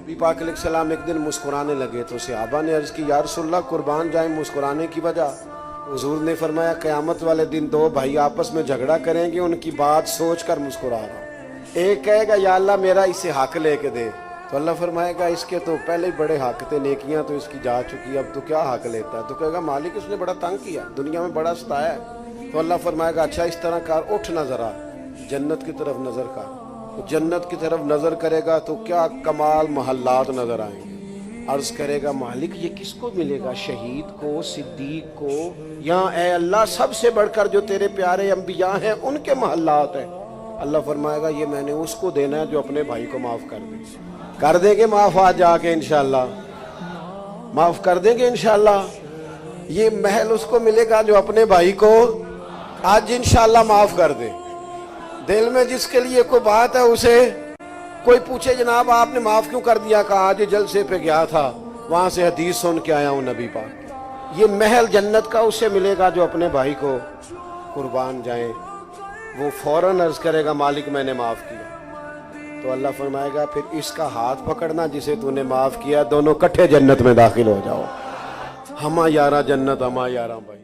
नबी पाक अलैहिस्सलाम एक दिन मुस्कुराने लगे तो सहाबा ने अर्ज़ की, या रसूलल्लाह कुर्बान जाए मुस्कुराने की वजह? हुजूर ने फरमाया, क़यामत वाले दिन दो भाई आपस में झगड़ा करेंगे, उनकी बात सोच कर मुस्कुरा रहा हूँ। एक कहेगा या अल्लाह मेरा इसे हक लेके दे, तो अल्लाह फरमाएगा इसके तो पहले ही बड़े हक थे, नेकियां तो इसकी जा चुकी, अब तो क्या हक लेता है? तो कहेगा मालिक इसने बड़ा तंग किया, दुनिया में बड़ा सताया है। तो अल्लाह फरमाएगा अच्छा इस तरह कर, उठ ना ज़रा जन्नत की तरफ नज़र कर। तो जन्नत की तरफ नज़र करेगा तो क्या कमाल महल्लात नज़र आएंगे। अर्ज़ करेगा मालिक ये किसको मिलेगा? शहीद को, सिद्दीक को, या ए अल्लाह सबसे बढ़कर जो तेरे प्यारे अंबिया हैं उनके महल्लात हैं। अल्लाह फरमाएगा ये मैंने उसको देना है जो अपने भाई को माफ़ कर दे। कर देंगे माफ़ आज जाके इंशाअल्लाह, माफ़ कर देंगे इंशाअल्लाह। ये महल उसको मिलेगा जो अपने भाई को आज इंशाअल्लाह माफ़ कर दे। दिल में जिसके लिए कोई बात है उसे कोई पूछे जनाब आपने माफ़ क्यों कर दिया? कहा आज जलसे पे गया था, वहाँ से हदीस सुन के आया हूँ नबी पाक। ये महल जन्नत का उसे मिलेगा जो अपने भाई को कुर्बान जाए। वो फौरन अर्ज़ करेगा मालिक मैंने माफ़ किया। तो अल्लाह फरमाएगा फिर इसका हाथ पकड़ना जिसे तूने माफ़ किया, दोनों इकट्ठे जन्नत में दाखिल हो जाओ। हमा यारा जन्नत, हमा यारा भाई।